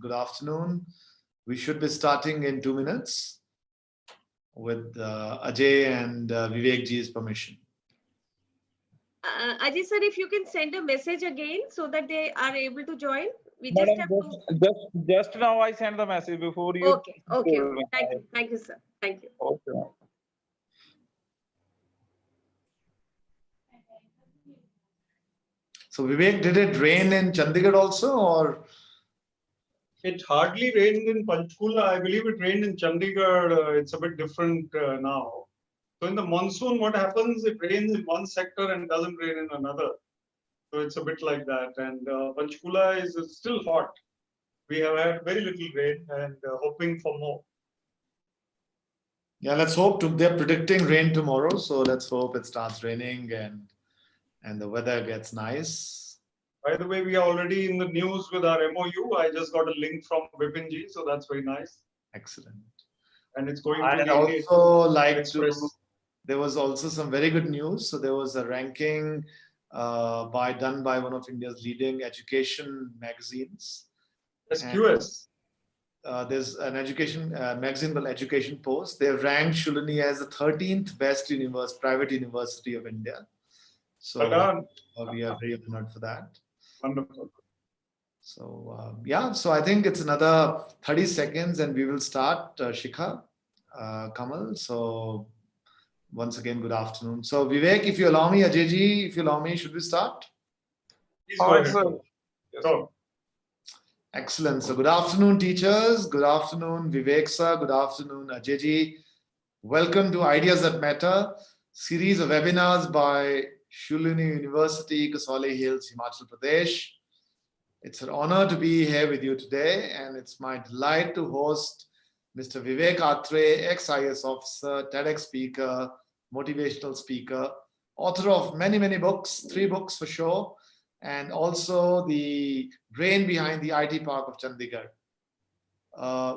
good afternoon. We should be starting in 2 minutes with Ajay and Vivek ji's permission. Ajay sir, if you can send a message again so that they are able to join. We Madam, just have to... just now I sent the message before you. Okay. Thank you, sir. Thank you. Okay. So Vivek, did it rain in Chandigarh also, or? It hardly rained in Panchkula. I believe it rained in Chandigarh. It's a bit different now. So in the monsoon, what happens? It rains in one sector and doesn't rain in another. So it's a bit like that. And Panchkula is still hot. We have had very little rain and hoping for more. Yeah, let's hope. They're predicting rain tomorrow, so let's hope it starts raining and the weather gets nice. By the way, we are already in the news with our MOU. I just got a link from Vipin ji, so that's very nice. Excellent. And it's going to I'd the also like Express. to. There was also some very good news. So there was a ranking done by one of India's leading education magazines. SQS. There's an education magazine called Education Post. They ranked Shoolini as the 13th best private university of India. So we are very honored for that. Wonderful. So so I think it's another 30 seconds and we will start, Shikha, Kamal. So once again, good afternoon. So Vivek, if you allow me, Ajayji, if you allow me, should we start? Please go ahead. Yes. So, Excellent. So good afternoon, teachers. Good afternoon, Vivek sir. Good afternoon, Ajayji. Welcome to Ideas That Matter, series of webinars by Shoolini University, Khosla Hills, Himachal Pradesh. It's an honor to be here with you today, and it's my delight to host Mr. Vivek Atray, ex-IAS officer, TEDx speaker, motivational speaker, author of many, many books, 3 books for sure, and also the brain behind the IT Park of Chandigarh.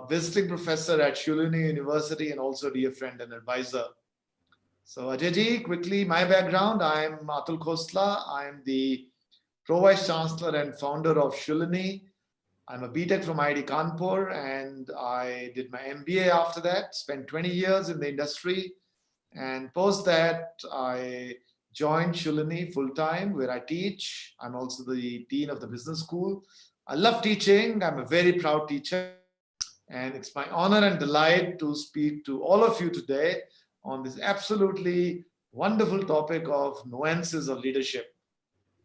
Visiting professor at Shoolini University and also dear friend and advisor. So Ajayji, quickly, my background, I am Atul Khosla. I am the Pro-Vice Chancellor and founder of Shoolini. I'm a BTech from IIT Kanpur and I did my MBA after that, spent 20 years in the industry. And post that, I joined Shoolini full-time where I teach. I'm also the dean of the business school. I love teaching. I'm a very proud teacher. And it's my honor and delight to speak to all of you today on this absolutely wonderful topic of nuances of leadership.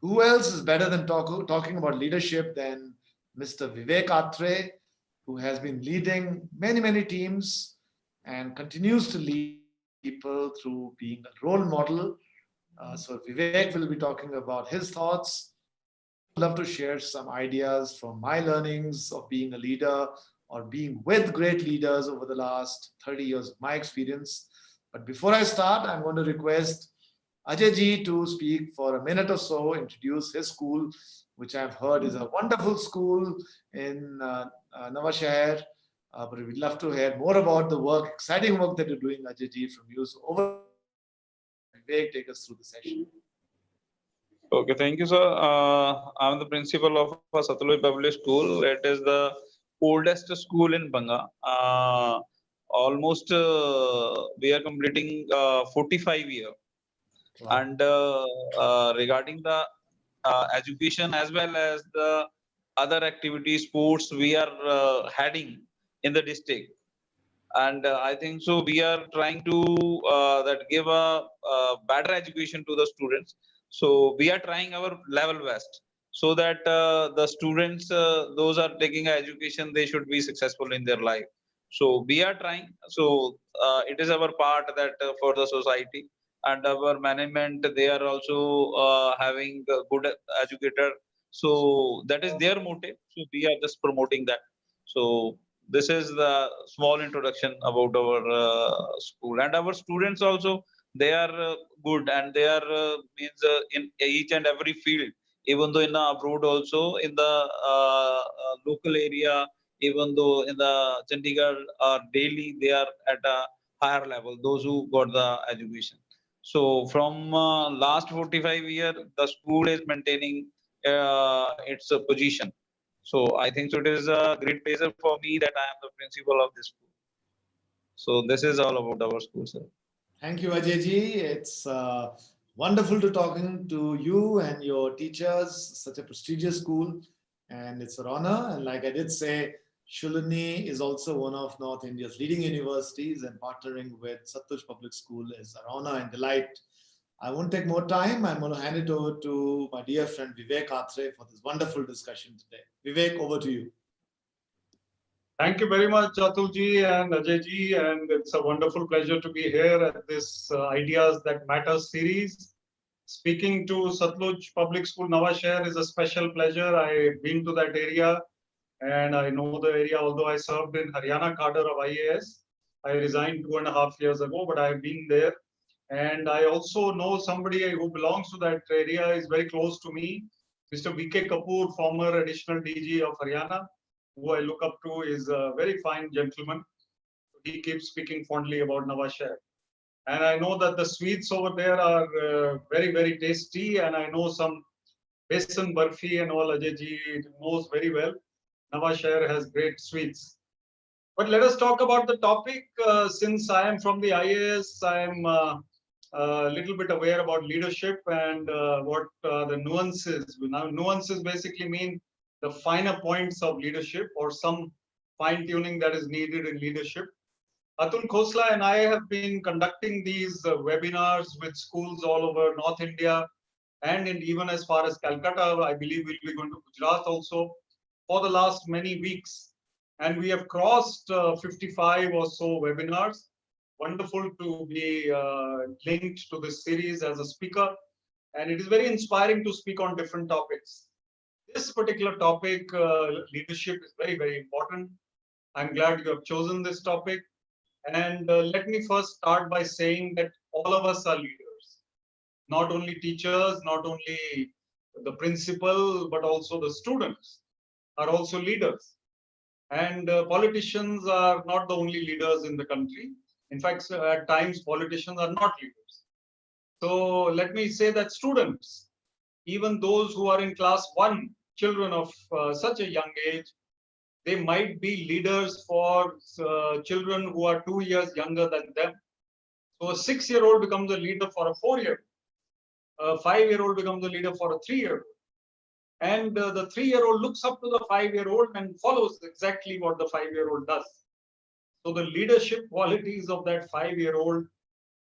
Who else is better than talking about leadership than Mr. Vivek Atray, who has been leading many, many teams and continues to lead people through being a role model. So Vivek will be talking about his thoughts. I'd love to share some ideas from my learnings of being a leader or being with great leaders over the last 30 years of my experience. But before I start, I'm going to request Ajayji to speak for a minute or so, introduce his school, which I've heard is a wonderful school in Navashahar. But we'd love to hear more about the work, exciting work that you're doing, Ajayji, from you. So over, Vivek, take us through the session. Okay, thank you, sir. I'm the principal of a Satluj Public School. It is the oldest school in Banga. Almost we are completing 45 years. Wow. And regarding the education as well as the other activities, sports, we are heading in the district. And I think so we are trying to that give a better education to the students. So we are trying our level best so that the students, those are taking education, they should be successful in their life. So we are trying. So it is our part that for the society and our management, they are also having a good educator. So that is their motive. So we are just promoting that. So this is the small introduction about our school, and our students also, they are good, and they are means in each and every field, even though in the abroad also, in the local area, even though in the Chandigarh or Delhi, they are at a higher level, those who got the education. So from last 45 years, the school is maintaining its position. So I think so it is a great pleasure for me that I am the principal of this school. So this is all about our school, sir. Thank you, Ajay ji. It's wonderful to talking to you and your teachers. Such a prestigious school, and it's an honor. And like I did say, Shoolini is also one of North India's leading universities, and partnering with Satluj Public School is an honor and delight. I won't take more time. I'm going to hand it over to my dear friend Vivek Atray for this wonderful discussion today. Vivek, over to you. Thank you very much, Atul ji and Ajay ji, and it's a wonderful pleasure to be here at this Ideas That Matter series. Speaking to Satluj Public School Nawashehar is a special pleasure. I've been to that area and I know the area, although I served in Haryana cadre of IAS. I resigned 2.5 years ago, but I've been there. And I also know somebody who belongs to that area, is very close to me, Mr. VK Kapoor, former additional DG of Haryana, who I look up to, is a very fine gentleman. He keeps speaking fondly about Nawashehar. And I know that the sweets over there are very, very tasty. And I know some besan barfi and all Ajay ji knows very well. Nawashehar has great sweets. But let us talk about the topic. Since I am from the IAS, I am a little bit aware about leadership and what the nuances. Now, nuances basically mean the finer points of leadership or some fine tuning that is needed in leadership. Atul, Khosla and I have been conducting these webinars with schools all over North India and even as far as Calcutta. I believe we'll be going to Gujarat also for the last many weeks. And we have crossed 55 or so webinars. Wonderful to be linked to this series as a speaker. And it is very inspiring to speak on different topics. This particular topic, leadership, is very, very important. I'm glad you have chosen this topic. And let me first start by saying that all of us are leaders. Not only teachers, not only the principal, but also the students are also leaders. And politicians are not the only leaders in the country. In fact, at times, politicians are not leaders. So let me say that students, even those who are in class 1, children of such a young age, they might be leaders for children who are 2 years younger than them. So a 6-year-old becomes a leader for a 4-year-old. A 5-year-old becomes a leader for a 3-year-old. And the 3-year-old looks up to the 5-year-old and follows exactly what the 5-year-old does. So the leadership qualities of that 5-year-old,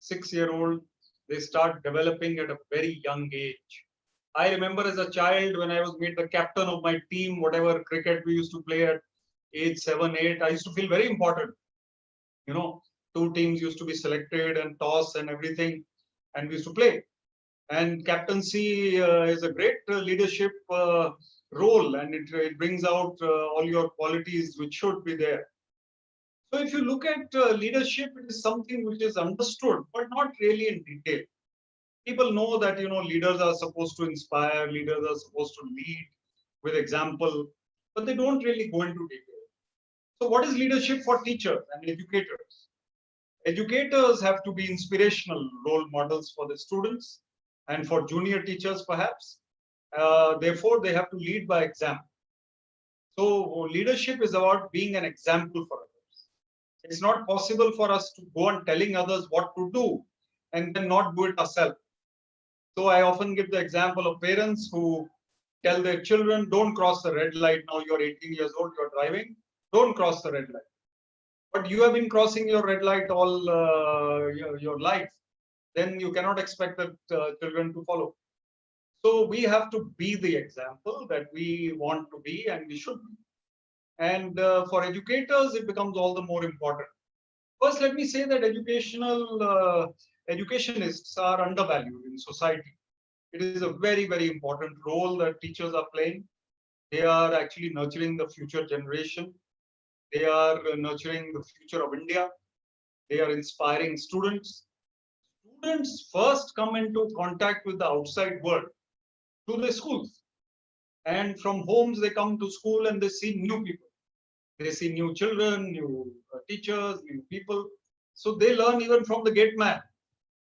6-year-old, they start developing at a very young age. I remember as a child when I was made the captain of my team, whatever cricket we used to play at age 7, 8, I used to feel very important. You know, 2 teams used to be selected and toss and everything, and we used to play. And captaincy is a great leadership role, and it brings out all your qualities which should be there. So if you look at leadership, it is something which is understood, but not really in detail. People know that, you know, leaders are supposed to inspire, leaders are supposed to lead with example, but they don't really go into detail. So what is leadership for teachers and educators? Educators have to be inspirational role models for the students and for junior teachers perhaps. Therefore, they have to lead by example. So leadership is about being an example for others. It's not possible for us to go on telling others what to do and then not do it ourselves. So I often give the example of parents who tell their children, don't cross the red light. Now you're 18 years old, you're driving, don't cross the red light. But you have been crossing your red light all your life. Then you cannot expect the children to follow. So we have to be the example that we want to be and we should be. And for educators, it becomes all the more important. First, let me say that educationists are undervalued in society. It is a very, very important role that teachers are playing. They are actually nurturing the future generation. They are nurturing the future of India. They are inspiring students. Students first come into contact with the outside world through the schools. And from homes, they come to school and they see new people. They see new children, new teachers, new people. So they learn even from the gate man,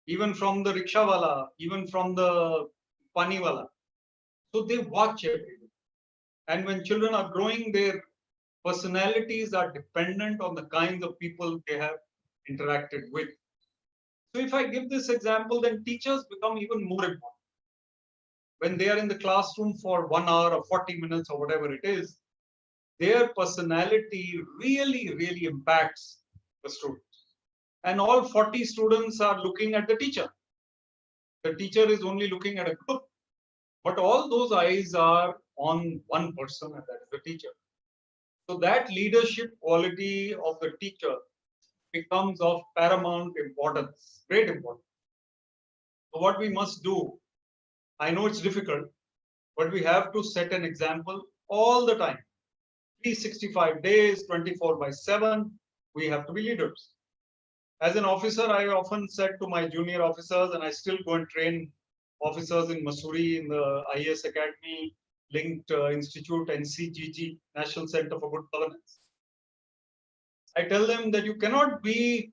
even from the rickshawala, even from the paniwala. So they watch everything. And when children are growing, their personalities are dependent on the kinds of people they have interacted with. So if I give this example, then teachers become even more important. When they are in the classroom for 1 hour or 40 minutes or whatever it is, their personality really impacts the students. And all 40 students are looking at the teacher. The teacher is only looking at a group, but all those eyes are on one person, and that is the teacher. So that leadership quality of the teacher becomes of paramount importance, great importance. So what we must do, I know it's difficult, but we have to set an example all the time. 365 days, 24/7, we have to be leaders. As an officer, I often said to my junior officers, and I still go and train officers in Missouri in the IAS Academy, linked Institute, NCGG, National Center for Good Governance. I tell them that you cannot be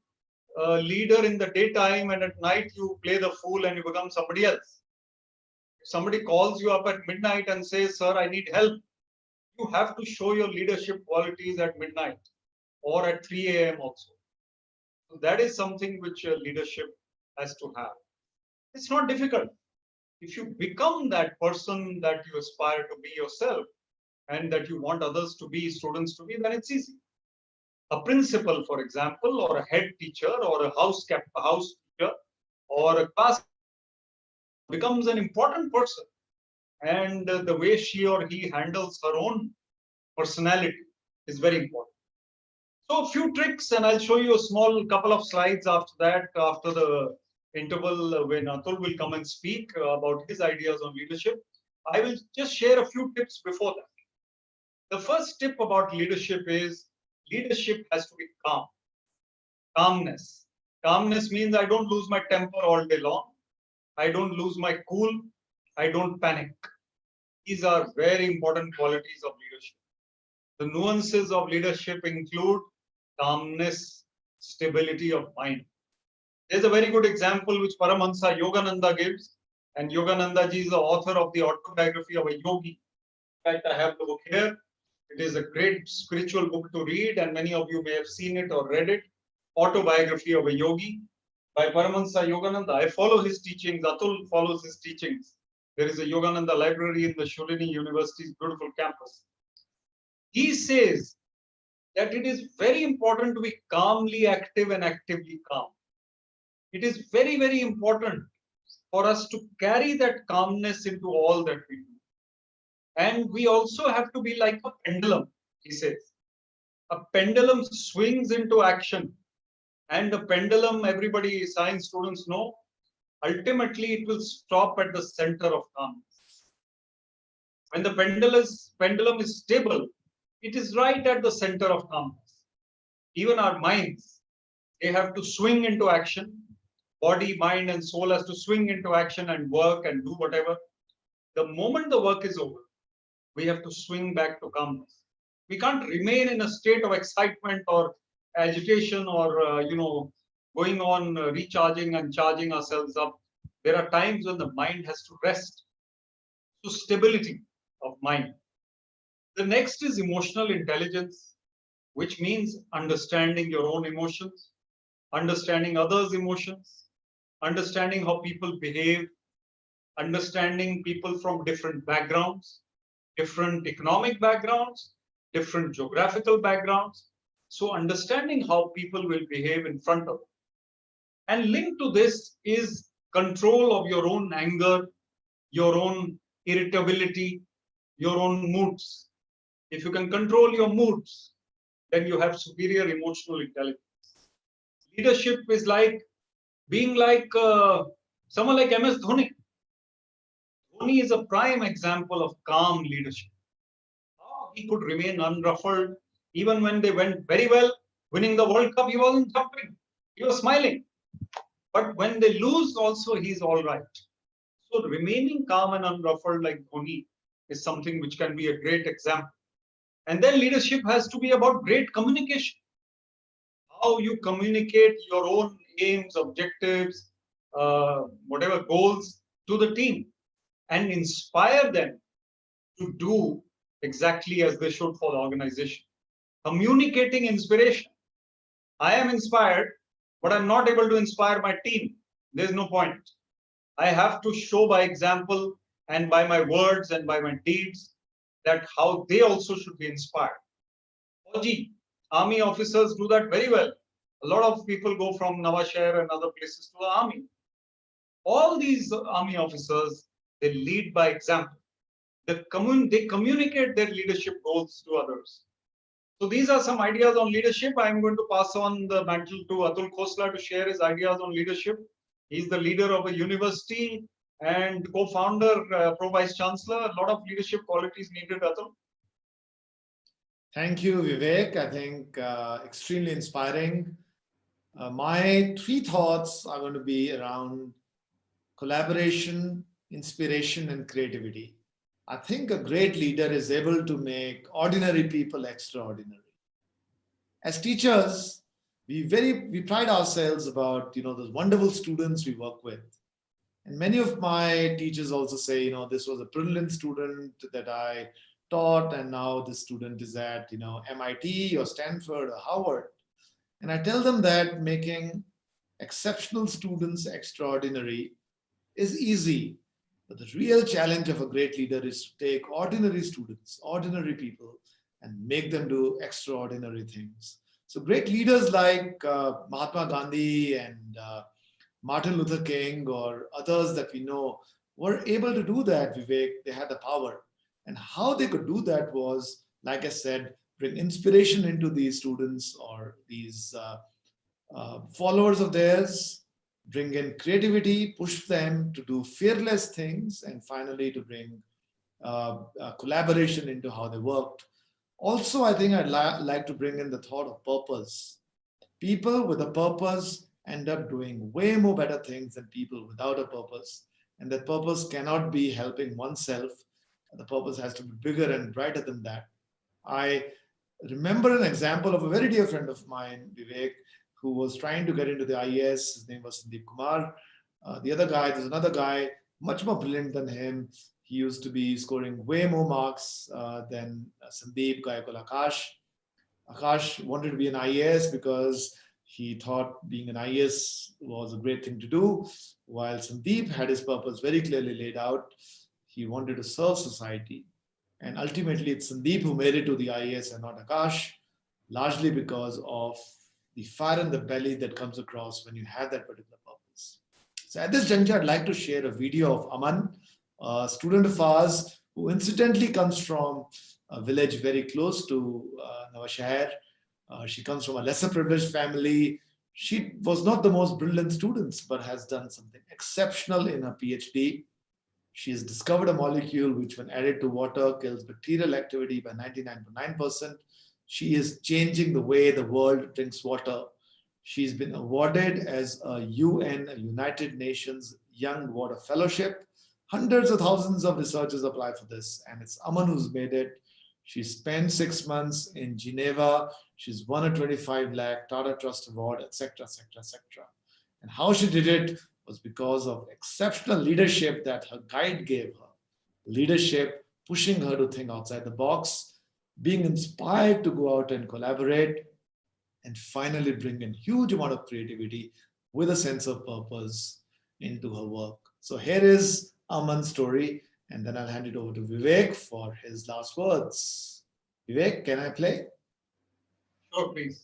a leader in the daytime and at night you play the fool and you become somebody else. If somebody calls you up at midnight and says, "Sir, I need help," you have to show your leadership qualities at midnight or at 3 a.m. also. So that is something which leadership has to have. It's not difficult. If you become that person that you aspire to be yourself and that you want others to be, students to be, then it's easy. A principal, for example, or a head teacher, or a house teacher, or a class becomes an important person, and the way she or he handles her own personality is very important. So a few tricks, and I'll show you a small couple of slides after that, after the interval when Atul will come and speak about his ideas on leadership. I will just share a few tips before that. The first tip about leadership is leadership has to be calm. Calmness. Calmness means I don't lose my temper all day long. I don't lose my cool. I don't panic. These are very important qualities of leadership. The nuances of leadership include calmness, stability of mind. There's a very good example which Paramahansa Yogananda gives, and Yogananda ji is the author of the autobiography of a yogi. In fact, I have the book here. It is a great spiritual book to read, and many of you may have seen it or read it. Autobiography of a Yogi by Paramahansa Yogananda. I follow his teachings. Atul follows his teachings. There is a Yogananda library in the Shoolini University's beautiful campus. He says that it is very important to be calmly active and actively calm. It is very important for us to carry that calmness into all that we do. And we also have to be like a pendulum, he says. A pendulum swings into action. And the pendulum, everybody, science students know, ultimately it will stop at the center of calmness. When the pendulum is stable, it is right at the center of calmness. Even our minds, they have to swing into action. Body, mind, and soul has to swing into action and work and do whatever. The moment the work is over, we have to swing back to calmness. We can't remain in a state of excitement or agitation or going on recharging and charging ourselves up. There are times when the mind has to rest. So stability of mind. The next is emotional intelligence, which means understanding your own emotions, understanding others' emotions, understanding how people behave, understanding people from different backgrounds, different economic backgrounds, different geographical backgrounds. So understanding how people will behave in front of you. And linked to this is control of your own anger, your own irritability, your own moods. If you can control your moods, then you have superior emotional intelligence. Leadership is like being like someone like MS Dhoni. Dhoni is a prime example of calm leadership. How he could remain unruffled even when they went very well, winning the World Cup. He wasn't jumping; he was smiling. But when they lose, also he's all right. So remaining calm and unruffled like Dhoni is something which can be a great example. And then leadership has to be about great communication. How you communicate your own aims, objectives, whatever goals to the team and inspire them to do exactly as they should for the organization. Communicating inspiration. I am inspired, but I'm not able to inspire my team. There's no point. I have to show by example and by my words and by my deeds that how they also should be inspired. Fauji, army officers do that very well. A lot of people go from Nawashahar and other places to the army. All these army officers, they lead by example. They communicate their leadership goals to others. So these are some ideas on leadership. I'm going to pass on the mantle to Atul Khosla to share his ideas on leadership. He's the leader of a university and co-founder, pro-vice chancellor. A lot of leadership qualities needed, Atul. Thank you, Vivek. I think extremely inspiring. My 3 thoughts are going to be around collaboration, inspiration, and creativity. I think a great leader is able to make ordinary people extraordinary. As teachers, we pride ourselves about those wonderful students we work with. And many of my teachers also say, this was a brilliant student that I taught, and now this student is at MIT or Stanford or Harvard. And I tell them that making exceptional students extraordinary is easy. But the real challenge of a great leader is to take ordinary students, ordinary people, and make them do extraordinary things. So great leaders like Mahatma Gandhi and Martin Luther King or others that we know were able to do that, Vivek. They had the power. And how they could do that was, like I said, bring inspiration into these students or these followers of theirs, bring in creativity, push them to do fearless things, and finally to bring collaboration into how they worked. Also, I think I'd like to bring in the thought of purpose. People with a purpose end up doing way more better things than people without a purpose. And that purpose cannot be helping oneself. The purpose has to be bigger and brighter than that. I remember an example of a very dear friend of mine, Vivek, who was trying to get into the IAS. His name was Sandeep Kumar. The other guy, there's another guy, much more brilliant than him. He used to be scoring way more marks than Sandeep, guy called Akash. Akash wanted to be an IAS because he thought being an IAS was a great thing to do, while Sandeep had his purpose very clearly laid out. He wanted to serve society. And ultimately, it's Sandeep who made it to the IAS and not Akash, largely because of the fire in the belly that comes across when you have that particular purpose. So at this juncture, I'd like to share a video of Aman, a student of ours who incidentally comes from a village very close to Nawashahar. She comes from a lesser privileged family. She was not the most brilliant student, but has done something exceptional in her PhD. She has discovered a molecule which, when added to water, kills bacterial activity by 99.9%. She is changing the way the world drinks water. She's been awarded as a UN, a United Nations Young Water Fellowship. Hundreds of thousands of researchers apply for this, and it's Aman who's made it. She spent 6 months in Geneva. She's won a 25 lakh Tata Trust Award, etc., etc., etc. And how she did it was because of exceptional leadership that her guide gave her. Leadership pushing her to think outside the box, being inspired to go out and collaborate, and finally bring in huge amount of creativity with a sense of purpose into her work. So here is Aman's story, and then I'll hand it over to Vivek for his last words. Vivek, can I play? Sure, please.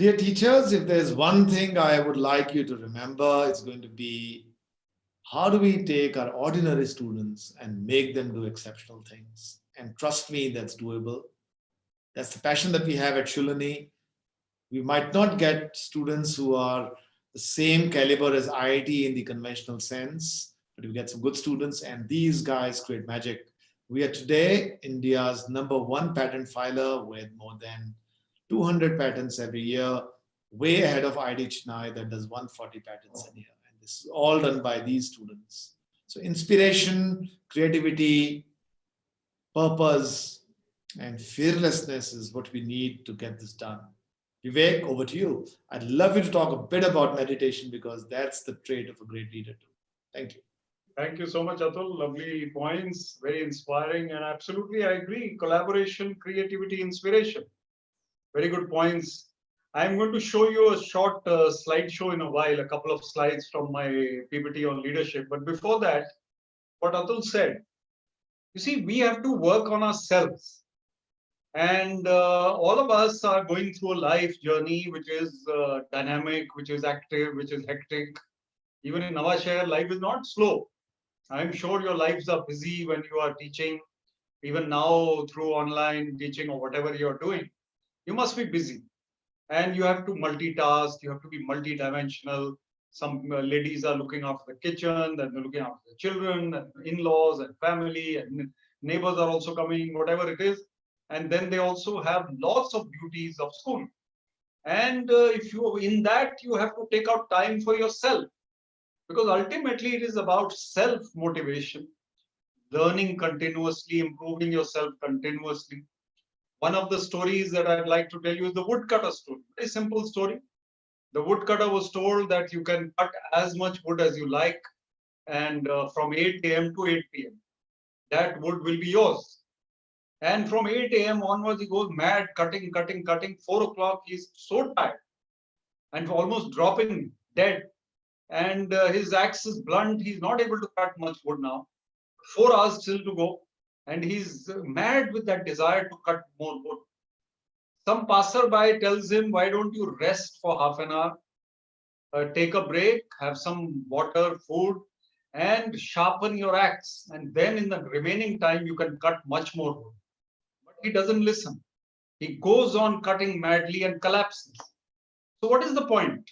Dear teachers, if there's one thing I would like you to remember, it's going to be how do we take our ordinary students and make them do exceptional things? And trust me, that's doable. That's the passion that we have at Shoolini. We might not get students who are the same caliber as IIT in the conventional sense, but we get some good students, and these guys create magic. We are today India's #1 patent filer with more than 200 patents every year, way ahead of IIT Chennai that does 140 patents a year. And this is all done by these students. So inspiration, creativity, purpose, and fearlessness is what we need to get this done. Vivek, over to you. I'd love you to talk a bit about meditation because that's the trait of a great leader too. Thank you. Thank you so much, Atul. Lovely points, very inspiring, and absolutely I agree. Collaboration, creativity, inspiration. Very good points. I'm going to show you a short slideshow in a while, a couple of slides from my PPT on leadership. But before that, what Atul said, you see, we have to work on ourselves. And all of us are going through a life journey which is dynamic, which is active, which is hectic. Even in Navashehar, life is not slow. I'm sure your lives are busy when you are teaching, even now through online teaching or whatever you're doing. You must be busy. And you have to multitask, you have to be multidimensional. Some ladies are looking after the kitchen, then they're looking after the children, and in-laws and family, and neighbors are also coming, whatever it is. And then they also have lots of duties of school. And if you in that, you have to take out time for yourself. Because ultimately it is about self-motivation, learning continuously, improving yourself continuously. One of the stories that I'd like to tell you is the woodcutter story. Very simple story. The woodcutter was told that you can cut as much wood as you like, and from 8 a.m. to 8 p.m. that wood will be yours. And from 8 a.m. onwards, he goes mad, cutting. 4 o'clock, he's so tired and almost dropping dead. And his axe is blunt. He's not able to cut much wood now. 4 hours still to go. And he's mad with that desire to cut more wood. Some passerby tells him, why don't you rest for half an hour, take a break, have some water, food, and sharpen your axe. And then in the remaining time, you can cut much more wood. But he doesn't listen. He goes on cutting madly and collapses. So what is the point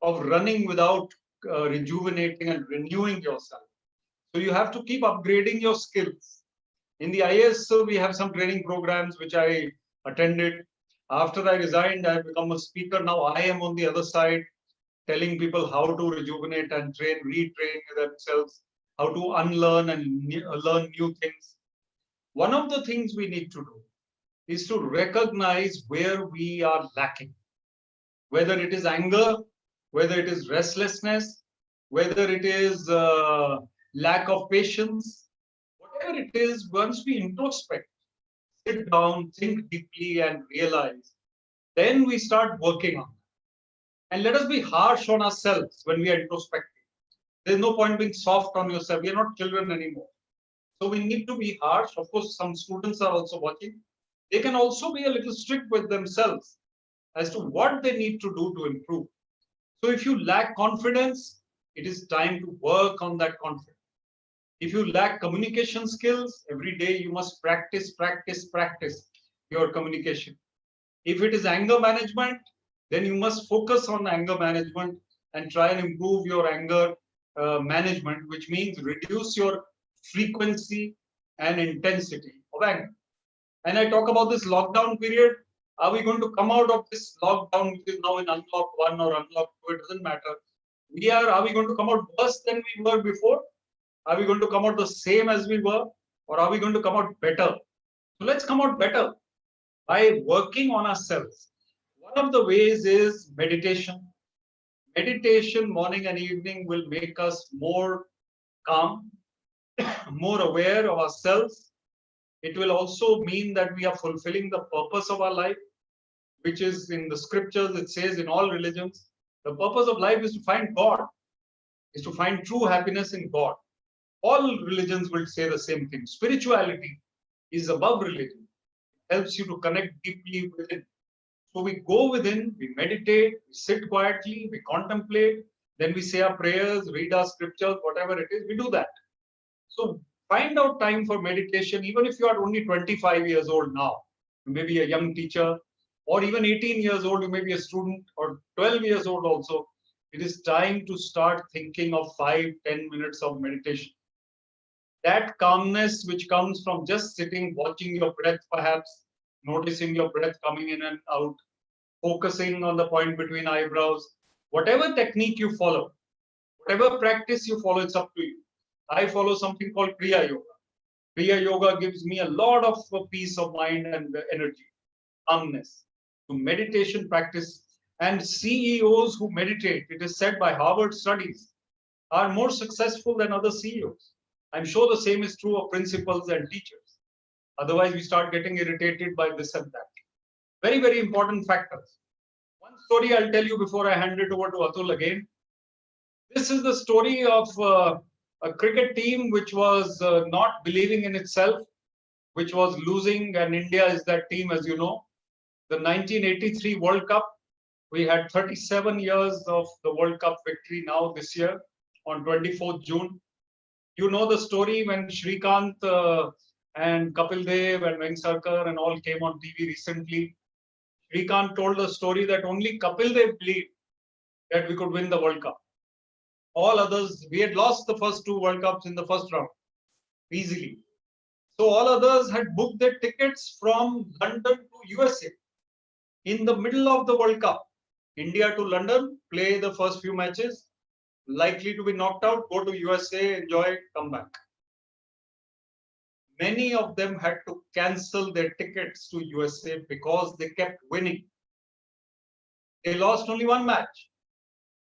of running without rejuvenating and renewing yourself? So you have to keep upgrading your skills. In the IAS, so we have some training programs which I attended. After I resigned, I have become a speaker. Now I am on the other side, telling people how to rejuvenate and train, retrain themselves, how to unlearn and learn new things. One of the things we need to do is to recognize where we are lacking, whether it is anger, whether it is restlessness, whether it is lack of patience. Whatever it is, once we introspect, sit down, think deeply, and realize, then we start working on it. And let us be harsh on ourselves when we are introspecting. There's no point being soft on yourself. We are not children anymore. So we need to be harsh. Of course, some students are also watching. They can also be a little strict with themselves as to what they need to do to improve. So if you lack confidence, it is time to work on that confidence. If you lack communication skills, every day you must practice your communication. If it is anger management, then you must focus on anger management and try and improve your anger management, which means reduce your frequency and intensity of anger. And I talk about this lockdown period. Are we going to come out of this lockdown, which is now in unlock 1 or unlock 2? It doesn't matter. Are we going to come out worse than we were before? Are we going to come out the same as we were? Or are we going to come out better? So let's come out better by working on ourselves. One of the ways is meditation. Meditation, morning and evening, will make us more calm, more aware of ourselves. It will also mean that we are fulfilling the purpose of our life, which is in the scriptures. It says in all religions, the purpose of life is to find God, is to find true happiness in God. All religions will say the same thing. Spirituality is above religion. It helps you to connect deeply with it. So we go within, we meditate, we sit quietly, we contemplate, then we say our prayers, read our scriptures, whatever it is, we do that. So find out time for meditation, even if you are only 25 years old now, you may be a young teacher, or even 18 years old, you may be a student, or 12 years old also. It is time to start thinking of 5-10 minutes of meditation. That calmness which comes from just sitting, watching your breath, perhaps noticing your breath coming in and out, focusing on the point between eyebrows, whatever technique you follow, whatever practice you follow, it's up to you. I follow something called Kriya Yoga. Kriya Yoga gives me a lot of peace of mind and energy, calmness. To meditation practice, and CEOs who meditate, it is said by Harvard studies, are more successful than other CEOs. I'm sure the same is true of principals and teachers. Otherwise, we start getting irritated by this and that. Very, very important factors. One story I'll tell you before I hand it over to Atul again. This is the story of a cricket team which was not believing in itself, which was losing, and India is that team, as you know. The 1983 World Cup, we had 37 years of the World Cup victory now this year on 24th June. You know the story when Shrikant and Kapil Dev and Vengsarkar and all came on TV recently. Shrikant told the story that only Kapil Dev believed that we could win the World Cup. All others, we had lost the first 2 World Cups in the first round easily. So all others had booked their tickets from London to USA. In the middle of the World Cup, India to London, play the first few matches, likely to be knocked out, go to USA, enjoy, come back. Many of them had to cancel their tickets to USA because they kept winning. They lost only 1 match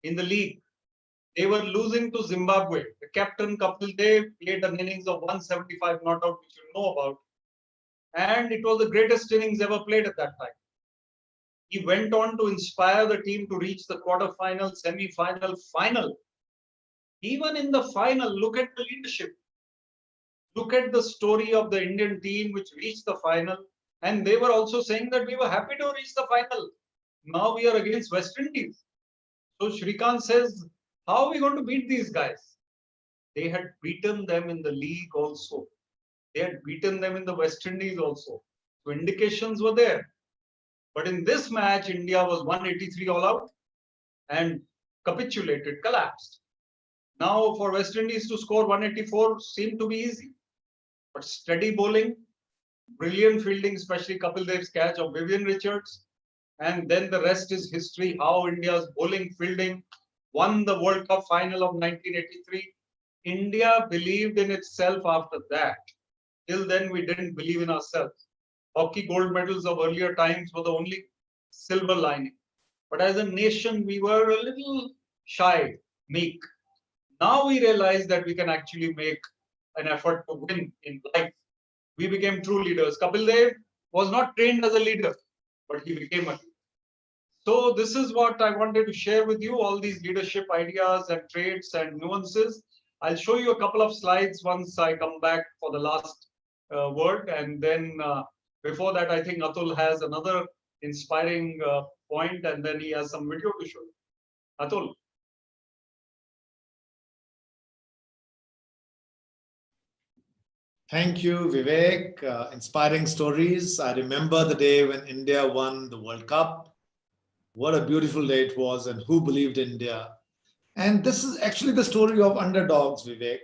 in the league. They were losing to Zimbabwe. The captain Kapil Dev played an innings of 175 not out, which you know about. And it was the greatest innings ever played at that time. He went on to inspire the team to reach the quarterfinal, semi-final, final. Even in the final, look at the leadership. Look at the story of the Indian team which reached the final. And they were also saying that we were happy to reach the final. Now we are against West Indies. So Shrikant says, how are we going to beat these guys? They had beaten them in the league also. They had beaten them in the West Indies also. So indications were there. But in this match, India was 183 all out and capitulated, collapsed. Now for West Indies to score 184 seemed to be easy. But steady bowling, brilliant fielding, especially Kapil Dev's catch of Vivian Richards. And then the rest is history, how India's bowling, fielding won the World Cup final of 1983. India believed in itself after that. Till then, we didn't believe in ourselves. Hockey gold medals of earlier times were the only silver lining. But as a nation, we were a little shy, meek. Now we realize that we can actually make an effort to win in life. We became true leaders. Kapil Dev was not trained as a leader, but he became a leader. So this is what I wanted to share with you, all these leadership ideas and traits and nuances. I'll show you a couple of slides once I come back for the last word. And then before that, I think Atul has another inspiring point, and then he has some video to show you. Atul. Thank you, Vivek. Inspiring stories. I remember the day when India won the World Cup. What a beautiful day it was, and who believed in India. And this is actually the story of underdogs, Vivek.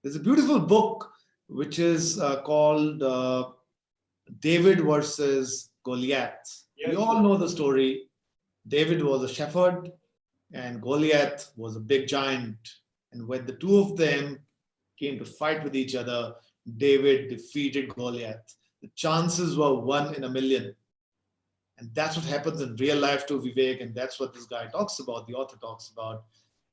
There's a beautiful book which is called David versus Goliath. Yes. We all know the story. David was a shepherd and Goliath was a big giant. And when the two of them came to fight with each other, David defeated Goliath. The chances were 1 in a million. And that's what happens in real life too, Vivek. And that's what this guy talks about, the author talks about.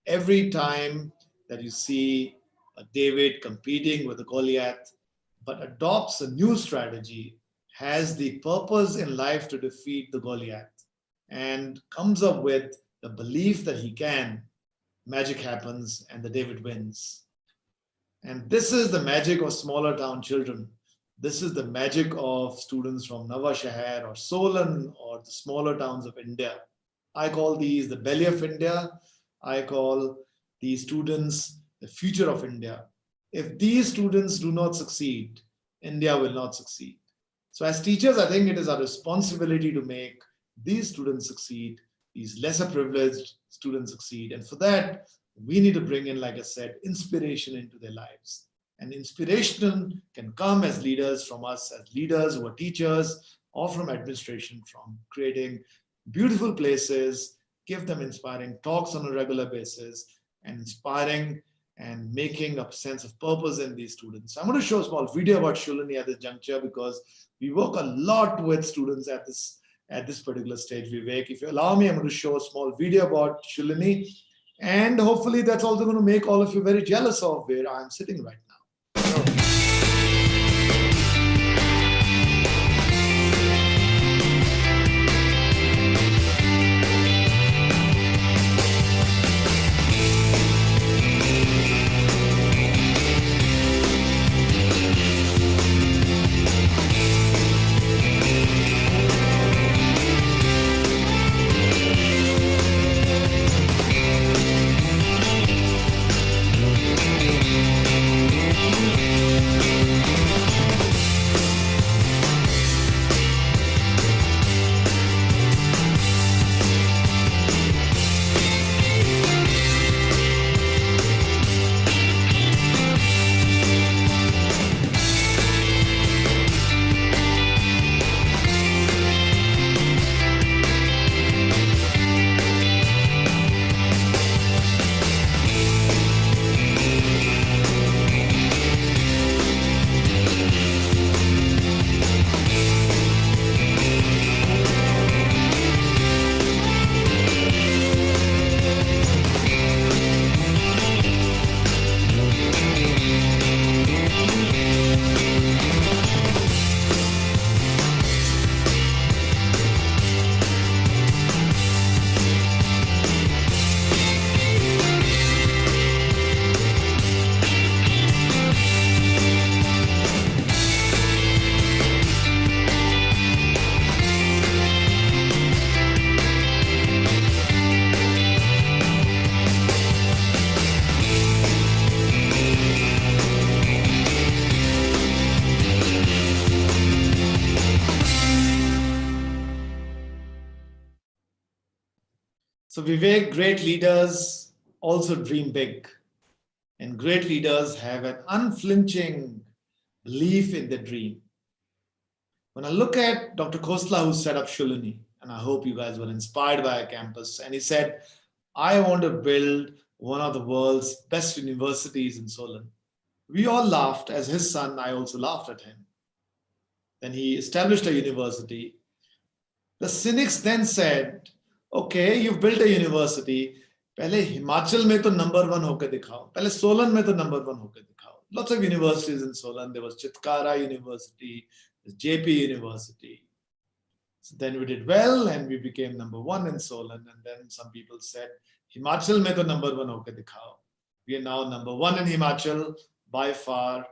Every time that you see a David competing with a Goliath, but adopts a new strategy, has the purpose in life to defeat the Goliath, and comes up with the belief that he can, magic happens and the David wins. And this is the magic of smaller town children. This is the magic of students from Nava Shahar or Solan or the smaller towns of India. I call these the belly of India. I call these students the future of India. If these students do not succeed, India will not succeed. So as teachers, I think it is our responsibility to make these students succeed, these lesser privileged students succeed. And for that, we need to bring in, like I said, inspiration into their lives. And inspiration can come as leaders from us, as leaders who are teachers, or from administration, from creating beautiful places, give them inspiring talks on a regular basis, and inspiring and making a sense of purpose in these students. I'm going to show a small video about Shoolini at this juncture because we work a lot with students at this particular stage. Vivek, if you allow me, I'm going to show a small video about Shoolini, and hopefully that's also going to make all of you very jealous of where I'm sitting right now. So Vivek, great leaders also dream big, and great leaders have an unflinching belief in their dream. When I look at Dr. Khosla, who set up Shoolini, and I hope you guys were inspired by our campus, and he said, I want to build one of the world's best universities in Solan. We all laughed. As his son, I also laughed at him. Then he established a university. The cynics then said, okay, you've built a university. पहले हिमाचल में तो number 1 होकर दिखाओ. पहले सोलन में तो number 1 होकर दिखाओ. Lots of universities in Solan. There was Chitkara University, JP University. So then we did well and we became number 1 in Solan. And then some people said, Himachal mein to number 1 hoke dikhao. We are now number 1 in Himachal by far,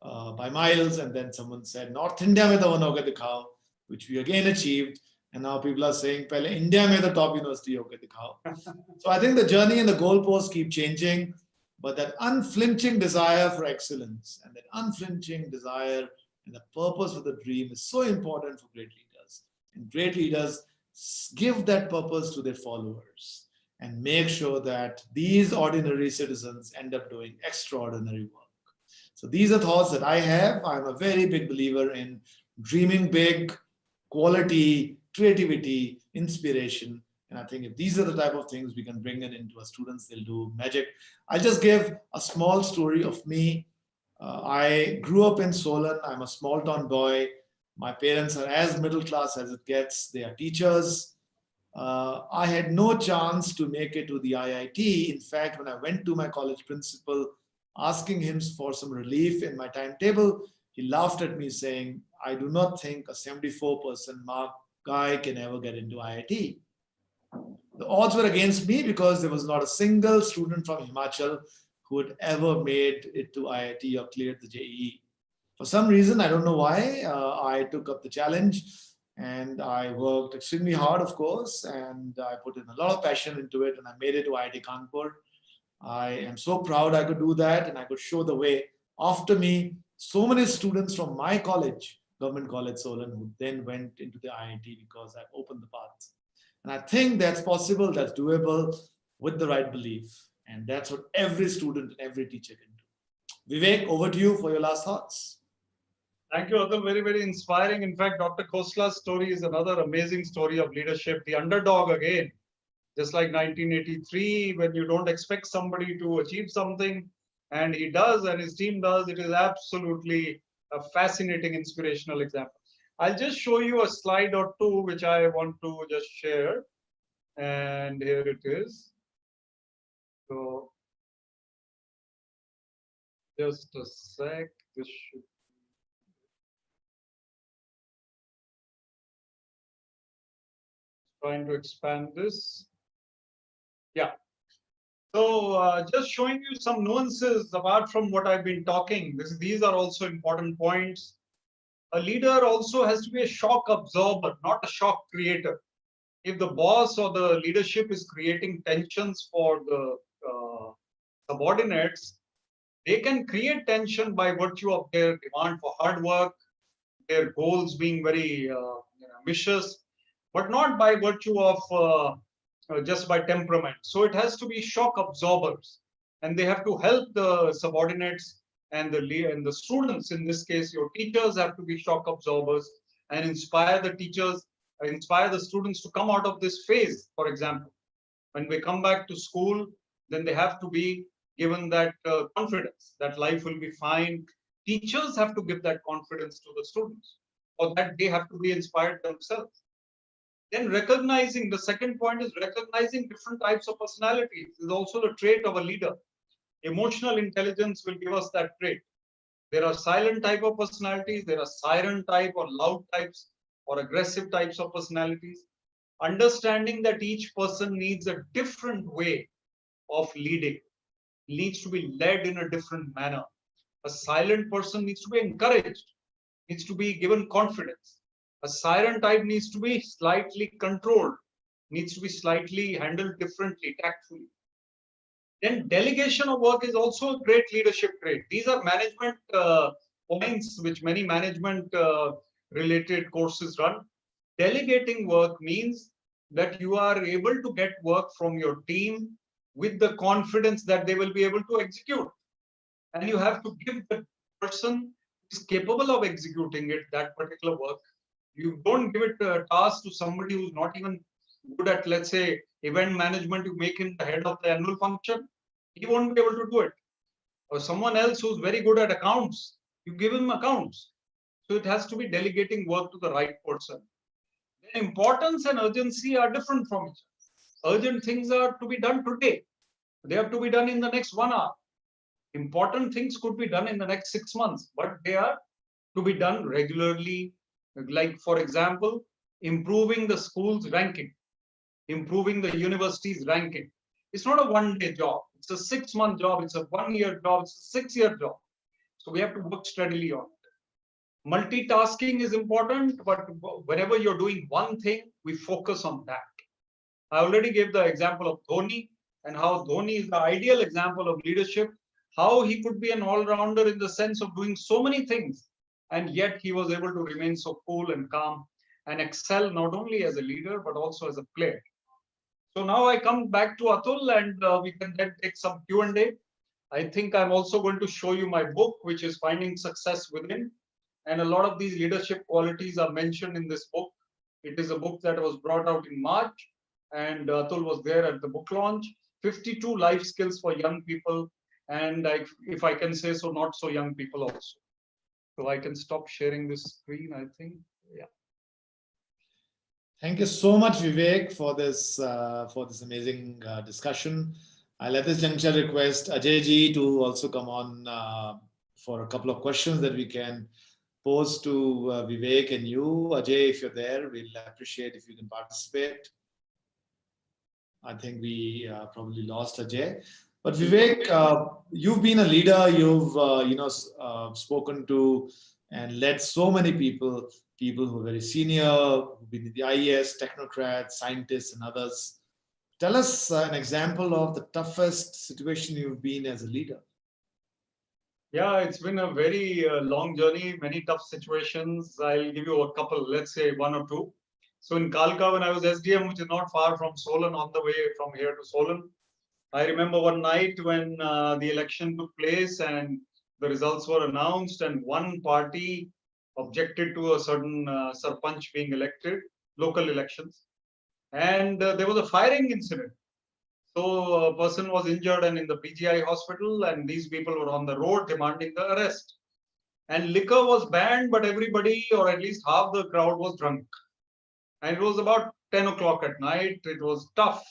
by miles. And then someone said, North India mein to 1 hoke dikhao, which we again achieved. And now people are saying, Pehle India mein to top university hoke dikhao. So I think the journey and the goalposts keep changing, but that unflinching desire for excellence and that unflinching desire and the purpose of the dream is so important for great leaders. And great leaders give that purpose to their followers and make sure that these ordinary citizens end up doing extraordinary work. So these are thoughts that I have. I'm a very big believer in dreaming big, quality, creativity, inspiration. And I think if these are the type of things we can bring in into our students, they'll do magic. I'll just give a small story of me. I grew up in Solan. I'm a small town boy. My parents are as middle class as it gets. They are teachers. I had no chance to make it to the IIT. In fact, when I went to my college principal, asking him for some relief in my timetable, he laughed at me saying, I do not think a 74% mark guy can ever get into IIT. The odds were against me because there was not a single student from Himachal who had ever made it to IIT or cleared the JEE. For some reason, I don't know why, I took up the challenge and I worked extremely hard, of course, and I put in a lot of passion into it and I made it to IIT Kanpur. I am so proud I could do that and I could show the way. After me, so many students from my college, Government College Solon, who then went into the IIT because I've opened the path. And I think that's possible, that's doable with the right belief. And that's what every student and every teacher can do. Vivek, over to you for your last thoughts. Thank you, Atul. Very, very inspiring. In fact, Dr. Khosla's story is another amazing story of leadership. The underdog again, just like 1983, when you don't expect somebody to achieve something and he does and his team does, it is absolutely a fascinating, inspirational example. I'll just show you a slide or two, which I want to just share. And here it is. So just a sec. This should trying to expand this. Yeah. So just showing you some nuances apart from what I've been talking. These are also important points. A leader also has to be a shock absorber, not a shock creator. If the boss or the leadership is creating tensions for the subordinates, they can create tension by virtue of their demand for hard work, their goals being very ambitious, but not by virtue of just by temperament. So it has to be shock absorbers, and they have to help the subordinates and the students. In this case, your teachers have to be shock absorbers and inspire the teachers, inspire the students to come out of this phase. For example, when they come back to school, then they have to be given that confidence that life will be fine. Teachers have to give that confidence to the students, or that they have to be inspired themselves. Then recognizing, the second point is recognizing different types of personalities is also the trait of a leader. Emotional intelligence will give us that trait. There are silent type of personalities, there are siren type or loud types or aggressive types of personalities. Understanding that each person needs a different way of leading, needs to be led in a different manner. A silent person needs to be encouraged, needs to be given confidence. A siren type needs to be slightly controlled, needs to be slightly handled differently, tactfully. Then delegation of work is also a great leadership trait. These are management points which many management related courses run. Delegating work means that you are able to get work from your team with the confidence that they will be able to execute. And you have to give the person who is capable of executing it, that particular work. You don't give it a task to somebody who's not even good at, let's say, event management. You make him the head of the annual function, he won't be able to do it. Or someone else who's very good at accounts, you give him accounts. So it has to be delegating work to the right person. Then importance and urgency are different from each other. Urgent things are to be done today. They have to be done in the next 1 hour. Important things could be done in the next 6 months, but they are to be done regularly. Like, for example, improving the school's ranking, improving the university's ranking. It's not a one-day job. It's a 6-month job. It's a 1-year job. It's a 6-year job. So we have to work steadily on it. Multitasking is important, but whenever you're doing one thing, we focus on that. I already gave the example of Dhoni and how Dhoni is the ideal example of leadership, how he could be an all-rounder in the sense of doing so many things, and yet he was able to remain so cool and calm and excel not only as a leader, but also as a player. So now I come back to Atul, and we can then take some Q&A. I think I'm also going to show you my book, which is Finding Success Within. And a lot of these leadership qualities are mentioned in this book. It is a book that was brought out in March, and Atul was there at the book launch. 52 life skills for young people, and if I can say so, not so young people also. So I can stop sharing this screen, I think. Yeah. Thank you so much, Vivek, for this amazing discussion. I'll at this juncture request Ajay ji to also come on for a couple of questions that we can pose to Vivek and you. Ajay, if you're there, we'll appreciate if you can participate. I think we probably lost Ajay. But Vivek, you've been a leader. You've spoken to and led so many people who are very senior, who've been in the IAS, technocrats, scientists, and others. Tell us an example of the toughest situation you've been as a leader. Yeah, it's been a very long journey, many tough situations. I'll give you a couple, let's say one or two. So in Kalka, when I was SDM, which is not far from Solan, on the way from here to Solan, I remember one night when the election took place and the results were announced, and one party objected to a certain sarpanch being elected, local elections, and there was a firing incident. So a person was injured and in the PGI hospital, and these people were on the road demanding the arrest. And liquor was banned, but everybody, or at least half the crowd, was drunk. And it was about 10 o'clock at night. It was tough.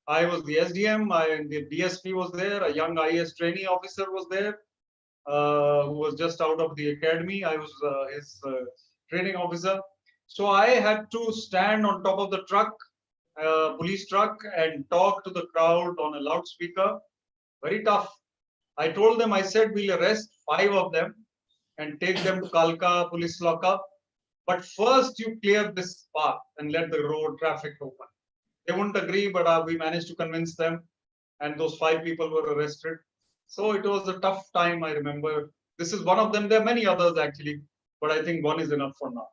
I was the SDM, the DSP was there, a young IAS trainee officer was there, who was just out of the academy. I was his training officer. So I had to stand on top of the truck, police truck, and talk to the crowd on a loudspeaker. Very tough. I told them, I said, we'll arrest 5 of them and take them to Kalka police lockup. But first you clear this path and let the road traffic open. They wouldn't agree, but we managed to convince them, and those 5 people were arrested. So it was a tough time, I remember. This is one of them. There are many others actually, but I think one is enough for now.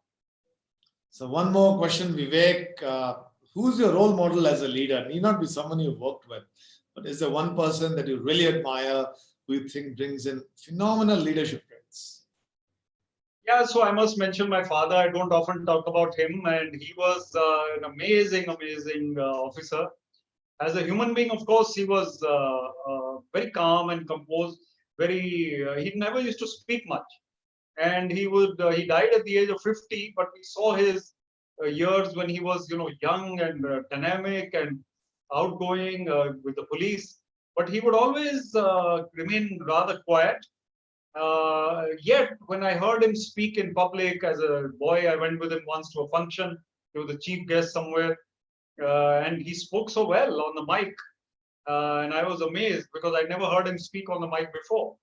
So one more question, Vivek. Who's your role model as a leader? Need not be someone you've worked with, but is there one person that you really admire, who you think brings in phenomenal leadership traits? Yeah, so I must mention my father. I don't often talk about him, and he was an amazing officer. As a human being, of course, he was very calm and composed. He never used to speak much, and he died at the age of 50. But we saw his years when he was, young and dynamic and outgoing with the police. But he would always remain rather quiet. Yet, when I heard him speak in public as a boy, I went with him once to a function. He was the chief guest somewhere, and he spoke so well on the mic. And I was amazed because I never heard him speak on the mic before.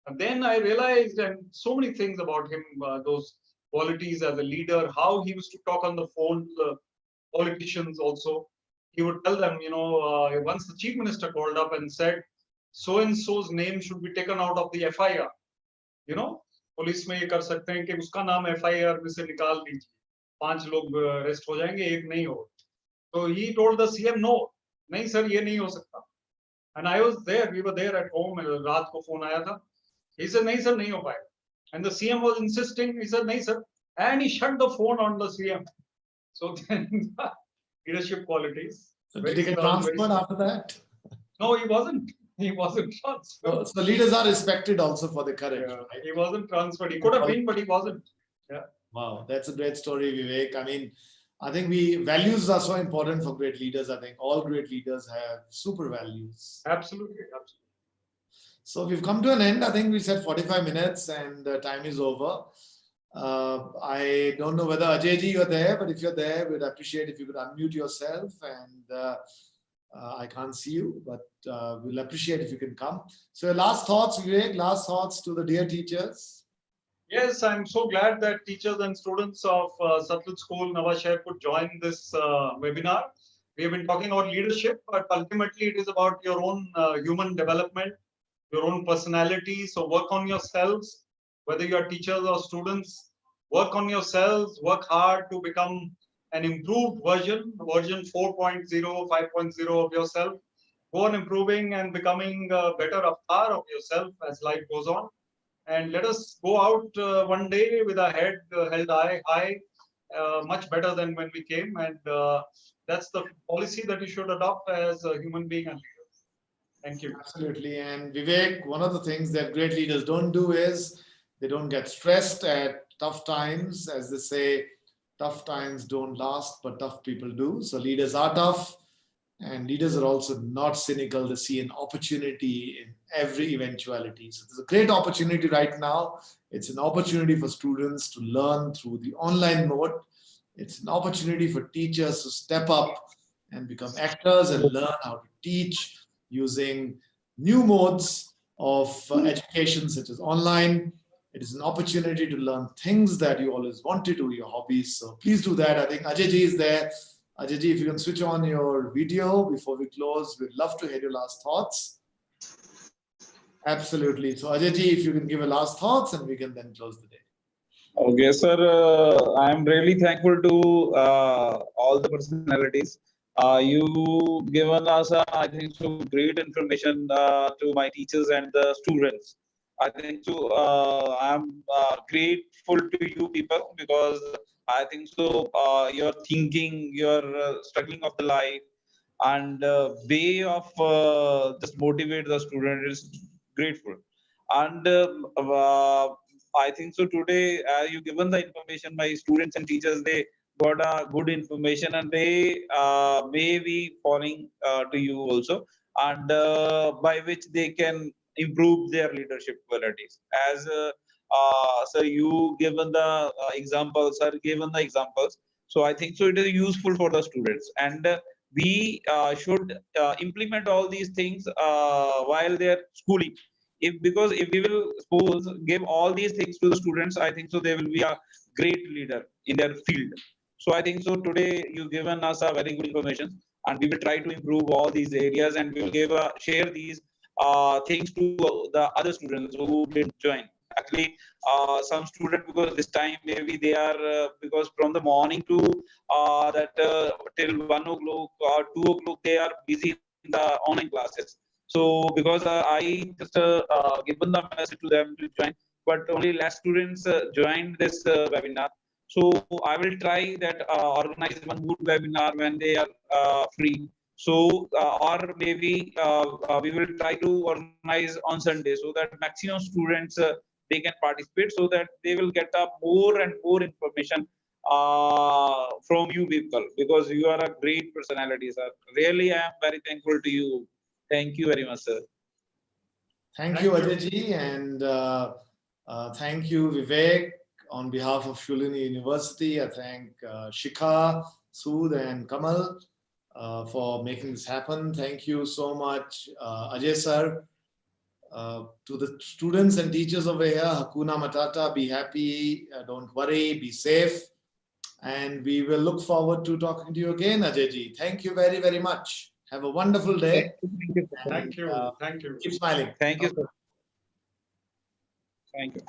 And then I realized, and so many things about him, those qualities as a leader, how he used to talk on the phone to the politicians also. He would tell them, once the chief minister called up and said, so-and-so's name should be taken out of the FIR. Police में ये कर सकते हैं कि उसका नाम FIR में से निकाल दीजिए, 5 लोग अरेस्ट हो जाएंगे, एक नहीं हो. So he told the CM, no, नहीं सर, ये नहीं हो सकता. And I was there, we were there at home, रात को phone आया था. He said, नहीं sir, नहीं हो पाएगा. And the CM was insisting, he said, नहीं sir. And he shut the phone on the CM. So then, leadership qualities. So did he get transferred after that? No, he wasn't. He wasn't transferred. So leaders are respected also for the courage. Yeah, right? he wasn't transferred. He could have been, but he wasn't. Yeah. Wow, that's a great story, Vivek. I mean, I think values are so important for great leaders. I think all great leaders have super values. Absolutely. So we've come to an end. I think we said 45 minutes and time is over. I don't know whether Ajayji you're there, but if you're there, we'd appreciate if you could unmute yourself. And I can't see you, but we'll appreciate if you can come. So last thoughts, Vivek, last thoughts to the dear teachers. Yes, I'm so glad that teachers and students of Satluj School, Nawashahar could join this webinar. We have been talking about leadership, but ultimately it is about your own human development, your own personality. So work on yourselves, whether you are teachers or students, work on yourselves, work hard to become an improved version 4.0, 5.0 of yourself. Go on improving and becoming a better avatar of yourself as life goes on. And let us go out one day with our head held high, much better than when we came. And that's the policy that you should adopt as a human being and leader. Thank you. Absolutely. And Vivek, one of the things that great leaders don't do is they don't get stressed at tough times. As they say, tough times don't last, but tough people do. So leaders are tough. And leaders are also not cynical. They see an opportunity in every eventuality. So there's a great opportunity right now. It's an opportunity for students to learn through the online mode. It's an opportunity for teachers to step up and become actors and learn how to teach using new modes of education, such as online. It is an opportunity to learn things that you always want to do, your hobbies. So please do that. I think Ajay ji is there. Ajay ji, if you can switch on your video before we close, we'd love to hear your last thoughts. Absolutely. So Ajay ji, if you can give a last thoughts, and we can then close the day. Okay, sir. I am really thankful to all the personalities. You given us, I think, so great information to my teachers and the students. I think so. I'm grateful to you people because I think so. Your thinking, your struggling of the life, and way of just motivate the student is grateful. And I think so today you given the information, my students and teachers, they got a good information, and they may be following to you also, and by which they can improve their leadership qualities. As sir, you given the examples, sir given the examples, so I think so it is useful for the students, and we should implement all these things while they're schooling. If because if we will suppose give all these things to the students, I think so they will be a great leader in their field. So I think so today you've given us a very good information, and we will try to improve all these areas, and we will give share these things to the other students who didn't join. Actually, some students, because this time maybe they are because from the morning to that till 1 o'clock or 2 o'clock they are busy in the online classes. So because I just given the message to them to join, but only less students joined this webinar. So I will try that organize one more webinar when they are free. So or maybe we will try to organize on Sunday so that maximum students they can participate, so that they will get more and more information from you people, because you are a great personality, sir. Really, I am very thankful to you. Thank you very much, sir. Thank you, Ajay ji, and thank you, Vivek. On behalf of Shoolini University, I thank Shikha, Sood, and Kamal for making this happen. Thank you so much, Ajay sir. To the students and teachers over here, Hakuna Matata, be happy, don't worry, be safe. And we will look forward to talking to you again, Ajay ji. Thank you very, very much. Have a wonderful day. Thank you. Thank you. Keep smiling. Thank you, sir. Thank you.